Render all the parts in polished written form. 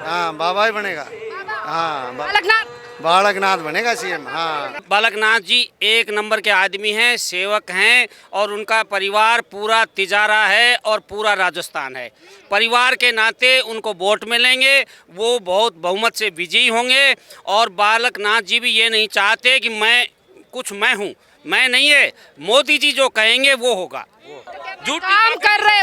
हाँ बाबा ही बनेगा। हाँ बालकनाथ बालकनाथ बनेगा सीएम। हाँ बालकनाथ जी एक नंबर के आदमी हैं, सेवक हैं और उनका परिवार पूरा तिजारा है और पूरा राजस्थान है। परिवार के नाते उनको वोट मिलेंगे, वो बहुत बहुमत से विजयी होंगे। और बालकनाथ जी भी ये नहीं चाहते कि मैं हूँ, मैं नहीं है, मोदी जी जो कहेंगे वो होगा। काम कर रहे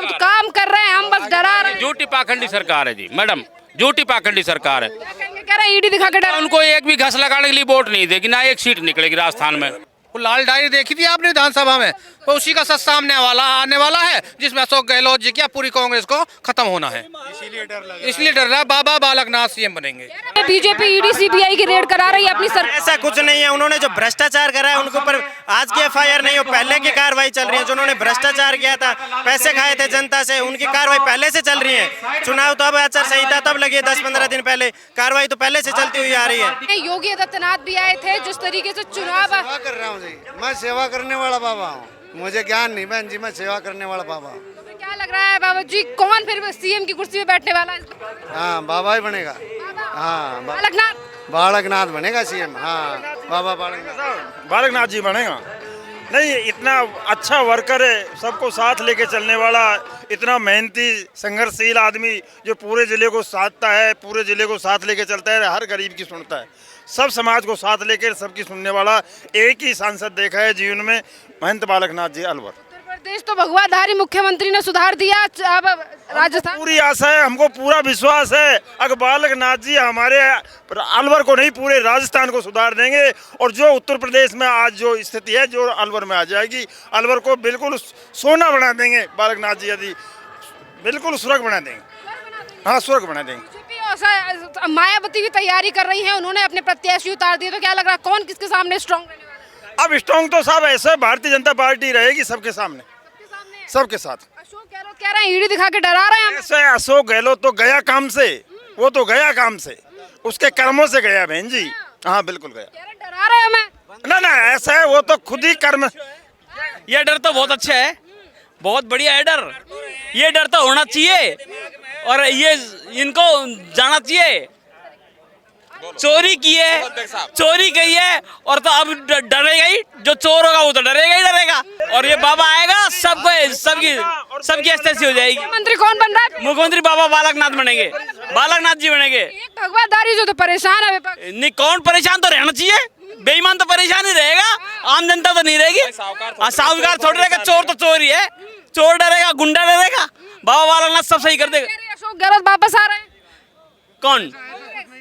हैं, हम बस डरा रहे हैं। झूठी पाखंडी सरकार है जी मैडम, झूठी पाखंडी सरकार है। कह रहे हैं ईडी दिखा के डरा। उनको एक भी घस लगाने के लिए वोट नहीं देगी, ना एक सीट निकलेगी राजस्थान में। वो लाल डायरी देखी थी आपने विधानसभा में, तो उसी का सच सामने आने वाला है, जिसमें अशोक गहलोत जी क्या पूरी कांग्रेस को खत्म होना है। इसलिए डर रहा है बाबा बालकनाथ सीएम बनेंगे। बीजेपी ईडी सीबीआई की रेड करा रही है अपनी सरकार। ऐसा कुछ नहीं है, उन्होंने जो भ्रष्टाचार करा है उनके ऊपर आज की एफआईआर नहीं हो, पहले की कार्रवाई चल रही है। जो उन्होंने भ्रष्टाचार किया था, पैसे खाए थे जनता से, उनकी कार्रवाई पहले से चल रही है। चुनाव तो अब आचार संहिता तब लगी है 10-15 दिन पहले, कार्रवाई तो पहले से चलती हुई आ रही है। योगी आदित्यनाथ भी आए थे, जिस तरीके से चुनाव सेवा कर रहा हूँ जी, मैं सेवा करने वाला बाबा हूँ। मुझे ज्ञान नहीं बहन जी, मैं सेवा करने वाला बाबा हूँ। तो क्या लग रहा है बाबा जी, कौन फिर सीएम की कुर्सी पे बैठने वाला है? हाँ बाबा ही बनेगा। हाँ बालकनाथ बालकनाथ बनेगा सीएम। हाँ बाबा बालकनाथ जी बनेगा। नहीं, इतना अच्छा वर्कर है, सबको साथ लेके चलने वाला, इतना मेहनती संघर्षशील आदमी जो पूरे जिले को साधता है, पूरे जिले को साथ लेके चलता है, हर गरीब की सुनता है, सब समाज को साथ लेकर सबकी सुनने वाला एक ही सांसद देखा है जीवन में, महंत बालकनाथ जी अलवर। उत्तर प्रदेश तो भगवाधारी मुख्यमंत्री ने सुधार दिया, अब राजस्थान पूरी आशा है, हमको पूरा विश्वास है, अगर बालकनाथ जी हमारे अलवर को नहीं पूरे राजस्थान को सुधार देंगे। और जो उत्तर प्रदेश में आज जो स्थिति है जो अलवर में आ जाएगी, अलवर को बिल्कुल सोना बना देंगे बालकनाथ जी, यदि बिल्कुल स्वर्ग बना देंगे। हाँ स्वर्ग बना देंगे। मायावती भी तैयारी कर रही है, उन्होंने अपने प्रत्याशी उतार दिए, तो क्या लग रहा है कौन किसके सामने स्ट्रॉन्ग रहने वाला है? अब स्ट्रॉन्ग तो सब ऐसे भारतीय जनता पार्टी रहेगी सबके सामने, सबके साथ। अशोक गहलोत कह रहे हैं ईडी दिखा के डरा रहे हैं। ऐसे अशोक गहलोत तो गया काम से, वो तो गया काम से, उसके कर्मों से गया बहन जी। हाँ बिल्कुल गया। डरा रहे हैं हमें। ना ऐसा है, वो तो खुद ही कर्म। ये डर तो बहुत अच्छा है, बहुत बढ़िया है डर। ये डर तो होना चाहिए और ये इनको जाना चाहिए। चोरी की है, चोरी की है, और तो अब डरेगा ही, जो चोर होगा वो तो डरेगा ही डरेगा। और ये बाबा आएगा, सबकी एस्टेसी हो जाएगी। मुख्यमंत्री कौन बन रहा है? मुख्यमंत्री बाबा बालकनाथ बनेंगे, बालकनाथ जी बनेंगे। एक भगवाधारी जो तो परेशान है विपक्ष। नहीं, कौन परेशान तो रहना चाहिए, बेईमान तो परेशान ही रहेगा, आम जनता तो नहीं रहेगी। साहूकार थोड़ी रहेगा, चोर तो चोर ही है, चोर डरेगा, गुंडा डरेगा, बाबा बालकनाथ सब सही कर देगा। अशोक गहलोत वापस आ रहे हैं। कौन?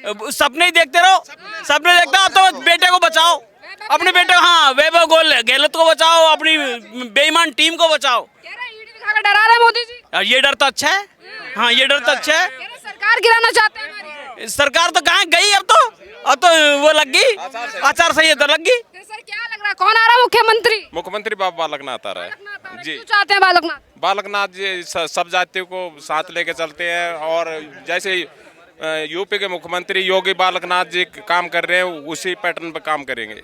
सपने ही देखते रहो, सपने देखता हो तो बेटे को बचाओ, अपने बेटे, हाँ वैभव गहलोत को बचाओ, अपनी बेईमान टीम को बचाओ। ईडी दिखा के डरा रहे हैं मोदी जी। और ये डर तो अच्छा है। हाँ ये डर तो अच्छा है। सरकार गिराना चाहते हैं हमारी। सरकार तो कहाँ गई, अब तो वो लग गई, आचार संहिता लग गई। सर क्या लग रहा है कौन आ रहा है मुख्यमंत्री? मुख्यमंत्री बाबा बालकनाथ आ रहा है जी। क्यों चाहते हैं बालकनाथ? बालकनाथ जी सब जातियों को साथ लेके चलते हैं, और जैसे यूपी के मुख्यमंत्री योगी बालकनाथ जी काम कर रहे हैं, उसी पैटर्न पे काम करेंगे,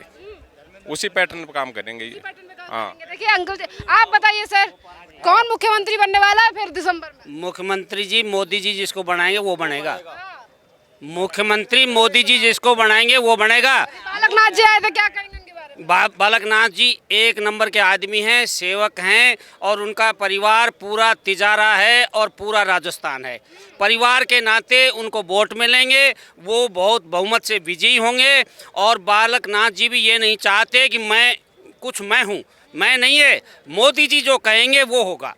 उसी पैटर्न पे काम करेंगे ये। हाँ देखिए अंकल जी, आप बताइए सर, कौन मुख्यमंत्री बनने वाला है फिर दिसंबर में? मुख्यमंत्री जी मोदी जी जिसको बनाएंगे वो बनेगा। मुख्यमंत्री मोदी जी जिसको बनाएंगे वो बनेगा। बालकनाथ जी आए थे, क्या कहेंगे उनके बारे में? बालकनाथ जी एक नंबर के आदमी हैं, सेवक हैं और उनका परिवार पूरा तिजारा है और पूरा राजस्थान है। परिवार के नाते उनको वोट मिलेंगे, वो बहुत बहुमत से विजयी होंगे। और बालकनाथ जी भी ये नहीं चाहते कि मैं हूँ, मैं नहीं है, मोदी जी जो कहेंगे वो होगा।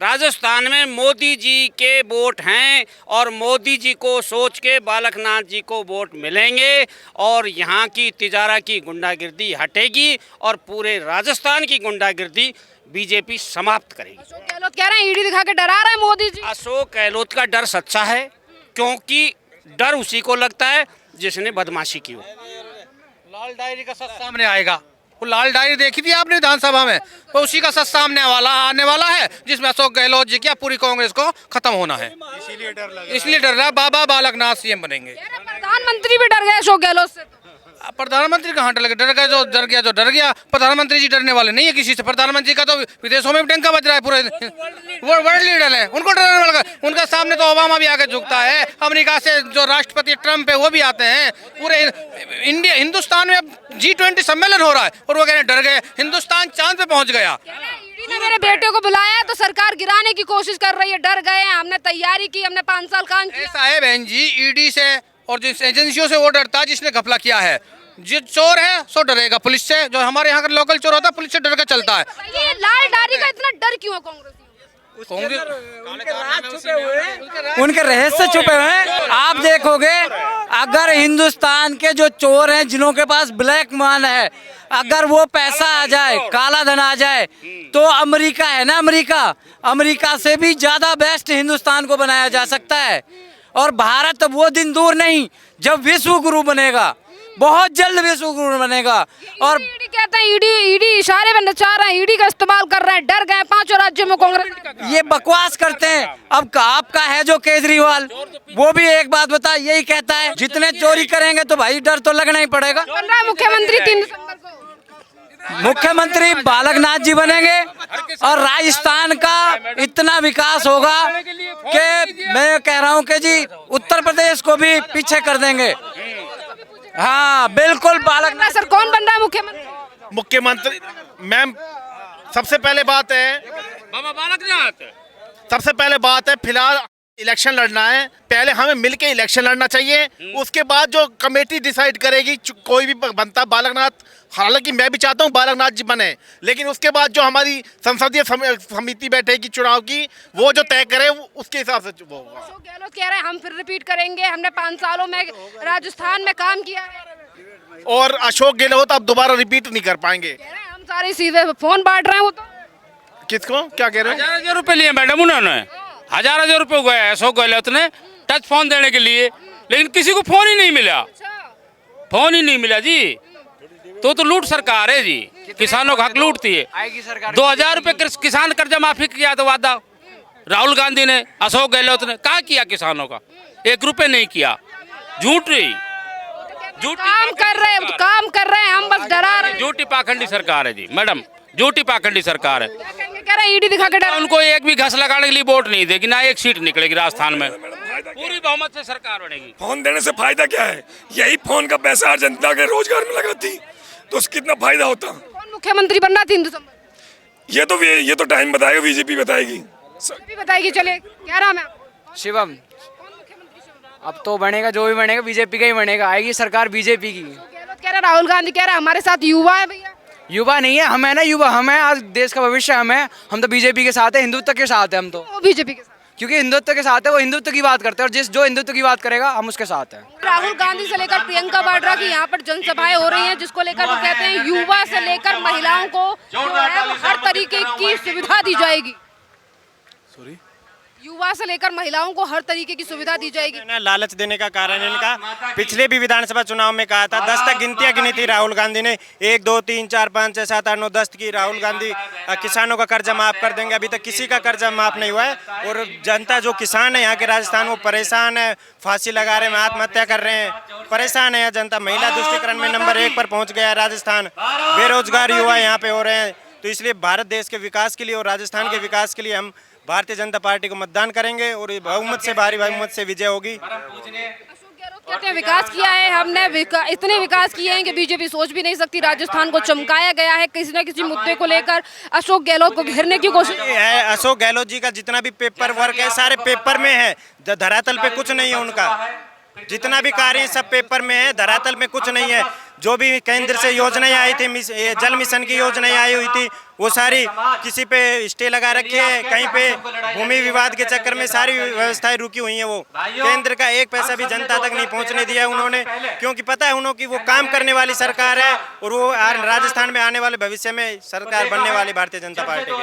राजस्थान में मोदी जी के वोट हैं और मोदी जी को सोच के बालकनाथ जी को वोट मिलेंगे और यहाँ की तिजारा की गुंडागिर्दी हटेगी और पूरे राजस्थान की गुंडागिर्दी बीजेपी समाप्त करेगी। अशोक गहलोत कह रहे हैं ईडी दिखा के डरा रहे हैं मोदी जी। अशोक गहलोत का डर सच्चा है, क्योंकि डर उसी को लगता है जिसने बदमाशी की हो। लाल डायरी का सच सामने आएगा। वो लाल डायरी देखी थी आपने विधानसभा में, तो उसी का सच सामने आने वाला है, जिसमें अशोक गहलोत जी क्या पूरी कांग्रेस को खत्म होना है। इसलिए डर रहा है बाबा बालकनाथ सीएम बनेंगे। प्रधानमंत्री भी डर गए अशोक गहलोत से। प्रधानमंत्री कहाँ डर गए, जो डर गया जो डर गया। प्रधानमंत्री जी डरने वाले नहीं है किसी से। प्रधानमंत्री का तो विदेशों में भी डंका बज रहा है, पूरे वर्ल्ड लीडर है, उनको डरने वाला। उनका सामने तो ओबामा भी आके झुकता है, अमेरिका से जो राष्ट्रपति ट्रम्प है वो भी आते हैं। पूरे इंडिया हिंदुस्तान में अब G20 सम्मेलन हो रहा है और वो कह रहे डर गए, हिंदुस्तान चांद पे पहुंच गया। ईडी ने मेरे बेटे को बुलाया तो सरकार गिराने की कोशिश कर रही है, डर गए हैं, हमने तैयारी की, हमने 5 साल काम किया। ऐसा है बहन जी, ईडी से और जिस एजेंसियों से वो डरता है जिसने घपला किया है। जो चोर है सो डरेगा पुलिस से। जो हमारे यहाँ का लोकल चोर होता है पुलिस से डर के चलता है। ये लाल डारी का इतना डर क्यों है कांग्रेस? उनके रहस्य छुपे हुए हैं। आप देखोगे अगर हिंदुस्तान के जो चोर हैं जिनों के पास ब्लैक मनी है, अगर वो पैसा आ जाए, काला धन आ जाए, तो अमेरिका है ना, अमेरिका से भी ज्यादा बेस्ट हिंदुस्तान को बनाया जा सकता है। और भारत वो दिन दूर नहीं जब विश्व गुरु बनेगा, बहुत जल्द विश्व गुरु बनेगा। और ईडी कहते हैं ईडी इशारे में नचा रहे हैं, ईडी का इस्तेमाल कर रहे हैं, डर गए 5 राज्यों में कांग्रेस। ये बकवास करते हैं। अब आपका है जो केजरीवाल, वो भी एक बात बता, यही कहता है जितने चोरी करेंगे तो भाई डर तो लगना ही पड़ेगा। बन रहा है मुख्यमंत्री 3 दिसंबर को। मुख्यमंत्री बालकनाथ जी बनेंगे और राजस्थान का इतना विकास होगा कि मैं कह रहा हूं कि जी उत्तर प्रदेश को भी पीछे कर देंगे। हाँ बिल्कुल बालकनाथ। सर कौन बन रहा है मुख्यमंत्री? मुख्यमंत्री मैम, सबसे पहले बात है बाबा बालकनाथ, सबसे पहले बात है फिलहाल इलेक्शन लड़ना है। पहले हमें मिलके इलेक्शन लड़ना चाहिए, उसके बाद जो कमेटी डिसाइड करेगी कोई भी बनता बालकनाथ। हालांकि मैं भी चाहता हूं बालकनाथ जी बने, लेकिन उसके बाद जो हमारी संसदीय समिति बैठेगी चुनाव की, वो जो तय करे उसके हिसाब से वो होगा। अशोक गहलोत कह रहे हैं हम फिर रिपीट करेंगे, हमने 5 सालों में राजस्थान में काम किया है। और अशोक गहलोत अब दोबारा रिपीट नहीं कर पाएंगे। कह रहे हैं हम सारे सीधे फोन बांट रहे हैं। वो तो किसको क्या कह रहे हैं? 1000 रुपए लिए मैडम उन्होंने, 1000 रुपए गए अशोक गहलोत ने टच फोन देने के लिए, लेकिन किसी को फोन ही नहीं मिला, फोन ही नहीं मिला जी। तो लूट सरकार है जी, किसानों का हक लूटती है। 2000 रुपए किसान कर्जा माफी किया तो वादा राहुल गांधी ने, अशोक गहलोत ने कहाँ किया किसानों का? 1 रुपए नहीं किया। झूठ काम कर रहे हैं, हम बस डरा रहे हैं। झूठी पाखंडी सरकार है जी मैडम, झूठी पाखंडी सरकार है। कह रहे हैं ईडी दिखा के डरा। उनको एक भी घास लगाने के लिए वोट नहीं देगी, ना एक सीट निकलेगी राजस्थान में। पूरी बहुमत से सरकार बनेगी। फोन देने से फायदा क्या है? यही फोन का पैसा जनता के रोजगार में लगाती तो उसका कितना फायदा होता। कौन मुख्यमंत्री बनना 3 दिसंबर? ये तो टाइम बताएगा, बीजेपी बताएगी। बताएगी। चले क्या नाम है? शिवम। अब तो बनेगा जो भी बनेगा बीजेपी का ही बनेगा, आएगी सरकार बीजेपी की। गहलोत कह रहे, राहुल गांधी कह रहे हमारे साथ युवा है। भैया युवा नहीं है, हम है ना युवा, हम है आज देश का भविष्य, हम तो बीजेपी के साथ है, हिंदुत्व के साथ है हम तो। वो बीजेपी के साथ क्योंकि हिंदुत्व के साथ है, वो हिंदुत्व की बात करते हैं और जो हिंदुत्व की बात करेगा हम उसके साथ हैं। राहुल गांधी से लेकर प्रियंका वाड्रा की यहाँ पर जनसभाएं हो रही हैं, जिसको लेकर वो कहते हैं युवा से लेकर महिलाओं को जो है वो हर तरीके की सुविधा दी जाएगी। युवा से लेकर महिलाओं को हर तरीके की सुविधा दी जाएगी। लालच देने का कारण इनका पिछले भी विधानसभा चुनाव में कहा था, 10 तक गिनतियां गिनी थी राहुल गांधी ने, 1 2 3 4 5 6 7 8 9 10 की। राहुल गांधी किसानों का कर्जा माफ कर देंगे, अभी तक किसी का कर्जा माफ नहीं हुआ है। और जनता जो किसान है यहाँ के राजस्थान, वो परेशान है, फांसी लगा रहे हैं, आत्महत्या कर रहे हैं, परेशान है जनता। महिला तुष्टिकरण में नंबर 1 पर पहुँच गया है राजस्थान, बेरोजगार युवा यहाँ पे हो रहे हैं। तो इसलिए भारत देश के विकास के लिए और राजस्थान के विकास के लिए हम भारतीय जनता पार्टी को मतदान करेंगे और बहुमत से, भारी बहुमत से विजय होगी। कहते हैं विकास किया है हमने, इतने विकास किए हैं कि बीजेपी सोच भी नहीं सकती। राजस्थान को चमकाया गया है, किसी न किसी मुद्दे को लेकर अशोक गहलोत को घेरने की कोशिश है। अशोक गहलोत जी का जितना भी पेपर वर्क है सारे पेपर में है, धरातल पे कुछ नहीं है उनका। जितना भी कार्य सब पेपर में है, धरातल में कुछ नहीं है। जो भी केंद्र से योजनाएं आई थी, जल मिशन की योजनाएं आई हुई थी, वो सारी किसी पे स्टे लगा रखी है, कहीं पे भूमि विवाद के चक्कर में सारी व्यवस्थाएं रुकी हुई हैं। वो केंद्र का 1 पैसा भी जनता तक नहीं पहुंचने दिया उन्होंने, क्योंकि पता है उन्होंने कि वो काम करने वाली सरकार है और वो राजस्थान में आने वाले भविष्य में सरकार बनने वाली भारतीय जनता पार्टी की।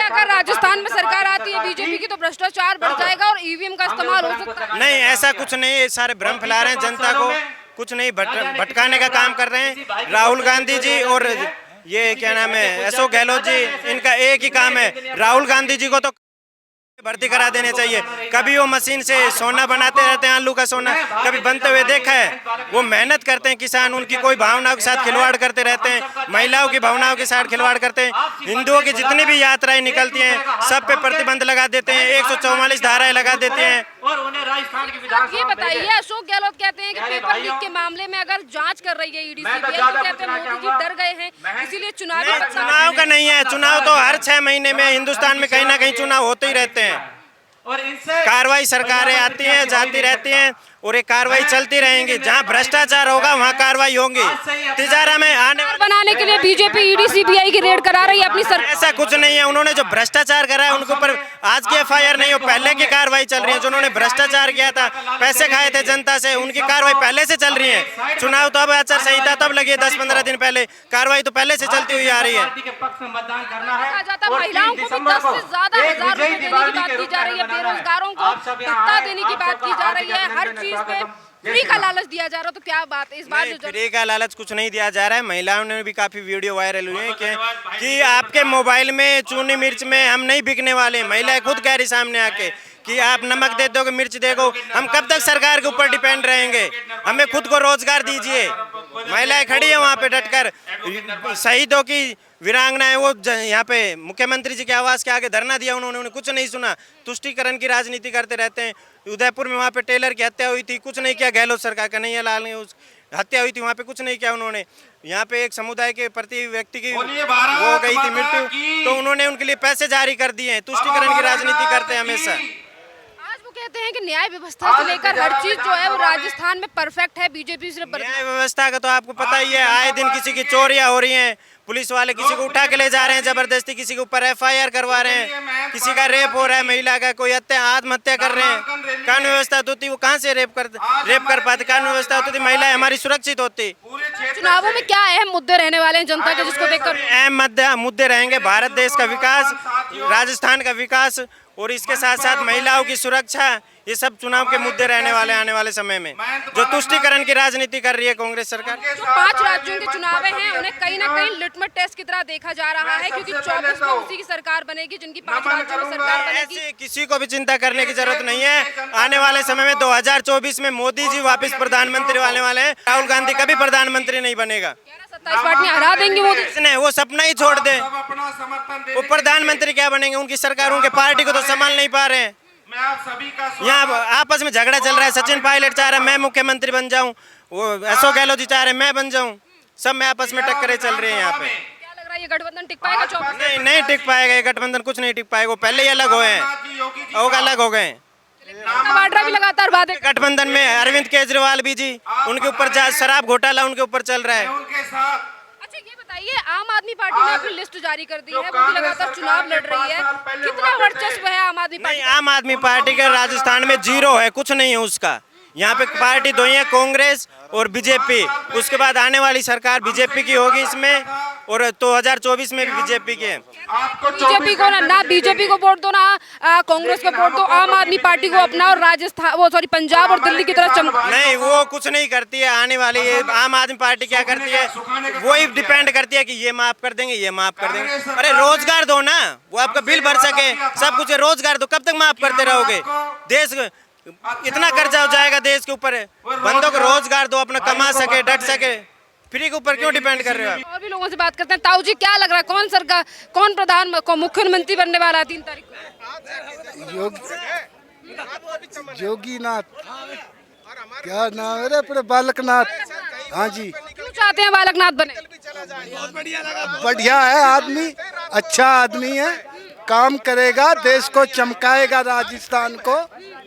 अगर राजस्थान में सरकार आती है बीजेपी की तो भ्रष्टाचार बढ़ जाएगा और ईवीएम का इस्तेमाल हो सकता है। नहीं, ऐसा कुछ नहीं है, सारे भ्रम फैला रहे हैं, जनता को कुछ नहीं भटकाने का काम कर रहे हैं। राहुल गांधी जी और ये क्या नाम है अशोक गहलोत जी, इनका एक ही काम है। राहुल गांधी जी को तो भर्ती करा देने चाहिए। कभी वो मशीन से सोना बनाते रहते हैं, आलू का सोना कभी बनते हुए देखा है। वो मेहनत करते हैं किसान, उनकी कोई भावनाओं के साथ खिलवाड़ करते रहते हैं, महिलाओं की भावनाओं के साथ खिलवाड़ करते हैं। हिंदुओं की जितनी भी यात्राएं निकलती हैं सब पे प्रतिबंध लगा देते हैं, 144 धाराएं लगा देते हैं। ये बताइए, अशोक गहलोत कहते हैं कि पेपर लीक के मामले में अगर जांच कर रही है ईडी सीबीआई, तो कहते हैं मोदी जी डर गए हैं, इसीलिए चुनाव का नहीं है। चुनाव तो हर 6 महीने में हिंदुस्तान में कहीं ना कहीं चुनाव होते ही रहते हैं। कार्रवाई सरकारें आती हैं जाती रहती हैं और ये कार्रवाई चलती रहेंगी। जहाँ भ्रष्टाचार होगा वहाँ कार्रवाई होंगी। तिजारा में आने बनाने के लिए बीजेपी ईडी सीबीआई की रेड करा रही है अपनी सरकार। ऐसा कुछ नहीं है। उन्होंने जो भ्रष्टाचार करा है उनके ऊपर आज की एफआईआर नहीं हो, पहले की कार्रवाई चल रही है। जिन्होंने भ्रष्टाचार किया था, पैसे खाए थे जनता से, उनकी कार्रवाई पहले से चल रही है। चुनाव तो अब आचार संहिता तब लगी है 10-15 दिन पहले, कार्रवाई तो पहले से चलती हुई आ रही है। कहा जाता है महिलाओं को भी 10 से ज्यादा हजार रुपए देने की बात की जा रही है, बेरोजगारों को भत्ता देने की बात की जा रही है, हर चीज पे फ्री का लालच दिया जा रहा है। तो क्या बात है इस बार? जो फ्री का लालच कुछ नहीं दिया जा रहा है। महिलाओं ने भी काफी वीडियो वायरल हुए हैं कि आपके मोबाइल में चूनी मिर्च में हम नहीं बिकने वाले। महिलाएं खुद कह रही सामने आके कि आप नमक दे दोगे, मिर्च दे दो, हम कब तक सरकार के ऊपर डिपेंड रहेंगे? हमें खुद को रोजगार दीजिए। महिलाएं खड़ी है वहाँ पे डटकर। शहीदों की वीरांगनाएं वो यहाँ पे मुख्यमंत्री जी के आवास के आगे धरना दिया, उन्होंने कुछ नहीं सुना। तुष्टीकरण की राजनीति करते रहते हैं। उदयपुर में वहाँ पे टेलर की हत्या हुई थी, कुछ नहीं किया गहलोत सरकार। कन्हैया लाल ने उस हत्या हुई थी, वहाँ पे कुछ नहीं किया उन्होंने। यहाँ पे एक समुदाय के प्रति व्यक्ति की वो गई थी मृत्यु, तो उन्होंने उनके लिए पैसे जारी कर दिए हैं। तुष्टीकरण की राजनीति करते हैं हमेशा। कहते हैं कि न्याय व्यवस्था से लेकर हर चीज जो है वो राजस्थान में परफेक्ट है, बीजेपी सिर्फ न्याय व्यवस्था का तो आपको पता ही है। आए दिन किसी की चोरियां हो रही हैं, पुलिस वाले किसी को उठा के ले जा रहे हैं जबरदस्ती, किसी के ऊपर एफआईआर करवा रहे हैं, किसी का रेप हो रहा है, महिला का कोई हत्या आत्महत्या कर रहे हैं। कानून व्यवस्था होती वो कहाँ से रेप कर पाते? कानून व्यवस्था होती महिलाएं हमारी सुरक्षित होती। चुनावों में क्या अहम मुद्दे रहने वाले हैं जनता के, जिसको देखकर अहम मुद्दे रहेंगे? भारत देश का विकास, राजस्थान का विकास और इसके साथ साथ महिलाओं की सुरक्षा, ये सब चुनाव के मुद्दे रहने वाले आने वाले समय में। जो तुष्टीकरण की राजनीति कर रही है कांग्रेस सरकार। जो 5 राज्यों के चुनाव हैं उन्हें कहीं ना कहीं लिटमस टेस्ट की तरह देखा जा रहा है, क्योंकि 24 में उसी की सरकार बनेगी जिनकी 5 राज्यों में सरकार बनेगी। ऐसे किसी को भी चिंता करने की जरूरत नहीं है। आने वाले समय में 2024 में मोदी जी वापस प्रधानमंत्री होने वाले हैं। राहुल गांधी कभी प्रधानमंत्री नहीं बनेगा। 27 पार्टियां हरा देंगी मोदी। वो सपना ही छोड़ दे, वो प्रधानमंत्री क्या बनेंगे? उनकी सरकार उनके पार्टी को तो संभाल नहीं पा रहे हैं। यहाँ आपस में झगड़ा चल रहा है। सचिन पायलट चाह रहा है मैं मुख्यमंत्री बन जाऊं, वो अशोक गहलोत जी चाह रहे हैं मैं बन जाऊं। सब में आपस में टक्करें चल रही है यहाँ पे। क्या लग रहा है ये गठबंधन टिक पाएगा? 24 नहीं टिक पाएगा ये गठबंधन, कुछ नहीं टिक पाएगा। वो पहले ही अलग हुए हैं, अलग हो गए। बाड्रा भी लगातार बातें। गठबंधन में अरविंद केजरीवाल भी जी, उनके ऊपर शराब घोटाला उनके ऊपर चल रहा है। अच्छा ये बताइए, आम आदमी पार्टी ने अपनी लिस्ट जारी कर दी है, वो भी लगातार चुनाव लड़ रही है, कितना वर्चस्व है आम आदमी पार्टी? आम आदमी पार्टी का राजस्थान में 0 है, कुछ नहीं है उसका। यहाँ पे पार्टी दो ही है, कांग्रेस और बीजेपी। उसके बाद आने वाली सरकार बीजेपी की होगी इसमें, और 2024 में भी बीजेपी की है। बीजेपी को ना बीजेपी को वोट दो ना कांग्रेस को वोट दो, आम आदमी पार्टी को अपना और राजस्थान पंजाब और दिल्ली की तरफ चमका। नहीं, वो कुछ नहीं करती है। आने वाली आम आदमी पार्टी क्या करती है, वही डिपेंड करती है कि ये माफ कर देंगे, ये माफ कर देंगे। अरे रोजगार दो ना, वो आपका बिल भर सके, सब कुछ रोजगार दो। कब तक माफ करते रहोगे? देश इतना कर्जा हो जाएगा देश के ऊपर। बंदों को रोजगार दो, अपना कमा सके, डट सके। फ्री के ऊपर क्यों डिपेंड कर रहे हो? और भी लोगों से बात करते हैं। ताऊ जी क्या लग रहा है, कौन सरकार, कौन प्रधान को मुख्यमंत्री बनने वाला है 3 तारीख को? योगीनाथ, क्या नाम है रे? बालकनाथ। हाँ जी। क्यों चाहते हैं बालकनाथ बने? बढ़िया है आदमी, अच्छा आदमी है, काम करेगा, देश को चमकाएगा, राजस्थान को।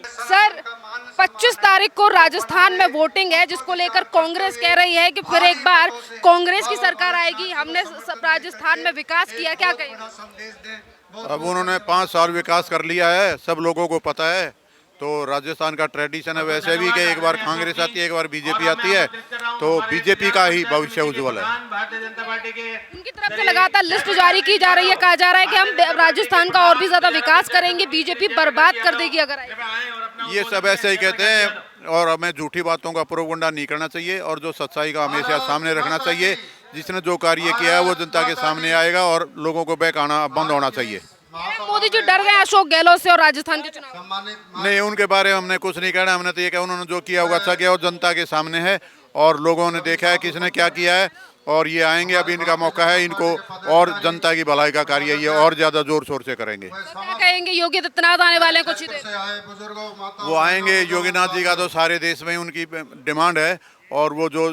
सर 25 तारीख को राजस्थान में वोटिंग है, जिसको लेकर कांग्रेस कह रही है कि फिर एक बार कांग्रेस की सरकार आएगी। हमने राजस्थान में विकास किया, क्या कहेंगे? अब उन्होंने 5 साल विकास कर लिया है, सब लोगों को पता है। तो राजस्थान का ट्रेडिशन है वैसे भी कि एक बार कांग्रेस आती है, एक बार बीजेपी आती है, तो बीजेपी का ही भविष्य उज्जवल है। उनकी तरफ से लगातार लिस्ट जारी की जा रही है, कहा जा रहा है कि हम राजस्थान का और भी ज्यादा विकास करेंगे, बीजेपी बर्बाद कर देगी अगर आए। ये सब ऐसे ही कहते हैं और हमें झूठी बातों का प्रोपगंडा नहीं करना चाहिए और जो सच्चाई का हमेशा सामने रखना चाहिए। जिसने जो कार्य किया है वो जनता के सामने आएगा और लोगों को बहकाना बंद होना चाहिए। मोदी जी डर गए अशोक गहलोत से और राजस्थान के चुनाव? नहीं, उनके बारे में हमने कुछ नहीं कहना। हमने तो ये कहा उन्होंने जो किया होगा अच्छा किया और जनता के सामने है और लोगों ने देखा है किसने क्या किया है और ये आएंगे। अभी इनका मौका है, इनको और जनता की भलाई का कार्य ये और ज्यादा जोर शोर से करेंगे। क्या कहेंगे योगी आदित्यनाथ आने वाले हैं कुछ ही देर? वो आएंगे। योगीनाथ जी का तो सारे देश में उनकी डिमांड है और वो जो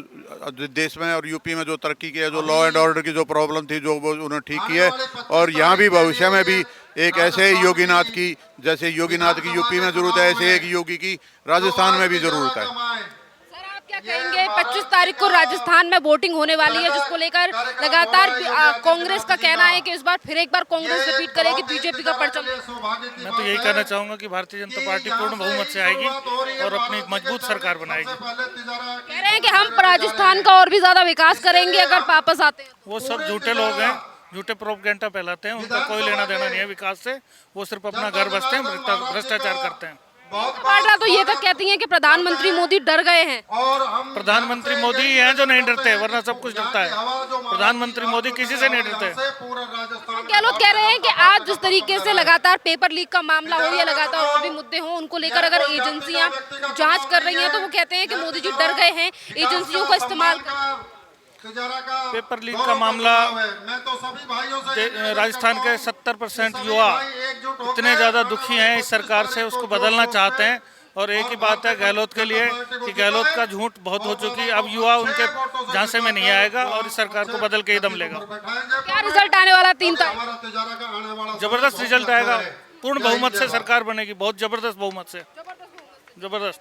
देश में और यूपी में जो तरक्की की है, जो लॉ एंड ऑर्डर की जो प्रॉब्लम थी, जो वो उन्होंने ठीक की है और यहाँ भी भविष्य में भी एक ऐसे योगीनाथ की, जैसे योगीनाथ की यूपी में जरूरत है, ऐसे एक योगी की राजस्थान में भी जरूरत है। सर आप क्या कहेंगे 25 तारीख को राजस्थान में वोटिंग होने वाली है जिसको लेकर लगातार कांग्रेस का कहना है कि इस बार फिर एक बार कांग्रेस रिपीट करेगी बीजेपी का परचम? मैं तो यही कहना चाहूंगा कि भारतीय जनता पार्टी पूर्ण बहुमत से आएगी और अपनी मजबूत सरकार बनाएगी। कह रहे हैं कि हम राजस्थान का और भी ज्यादा विकास करेंगे अगर वापस आते हैं। वो सब झूठे लोग हैं, झूठे प्रोपगेंडा फैलाते हैं, उनका कोई लेना देना नहीं है विकास से। वो सिर्फ अपना घर बसते हैं, भ्रष्टाचार करते हैं। पार्टियां तो ये तक कहती हैं कि प्रधानमंत्री मोदी डर गए हैं। प्रधानमंत्री मोदी ही हैं जो नहीं डरते, वरना सब कुछ डरता है। प्रधानमंत्री मोदी किसी से नहीं डरते। गहलोत कह रहे हैं कि आज जिस तरीके से लगातार पेपर लीक का मामला हो या लगातार और भी मुद्दे हों, उनको लेकर अगर एजेंसियां जांच कर रही हैं तो वो कहते हैं कि मोदी जी डर गए हैं एजेंसियों का इस्तेमाल कर। पेपर लीक का मामला, राजस्थान के 70% युवा इतने ज़्यादा दुखी हैं इस सरकार से, उसको बदलना चाहते हैं। और एक ही बात है गहलोत के लिए कि गहलोत का झूठ बहुत हो चुकी है। अब युवा उनके झांसे में नहीं आएगा और इस सरकार को बदल के ही दम लेगा। क्या रिजल्ट आने वाला 3 तारीख? जबरदस्त रिजल्ट आएगा, पूर्ण बहुमत से सरकार बनेगी, बहुत जबरदस्त बहुमत से, जबरदस्त।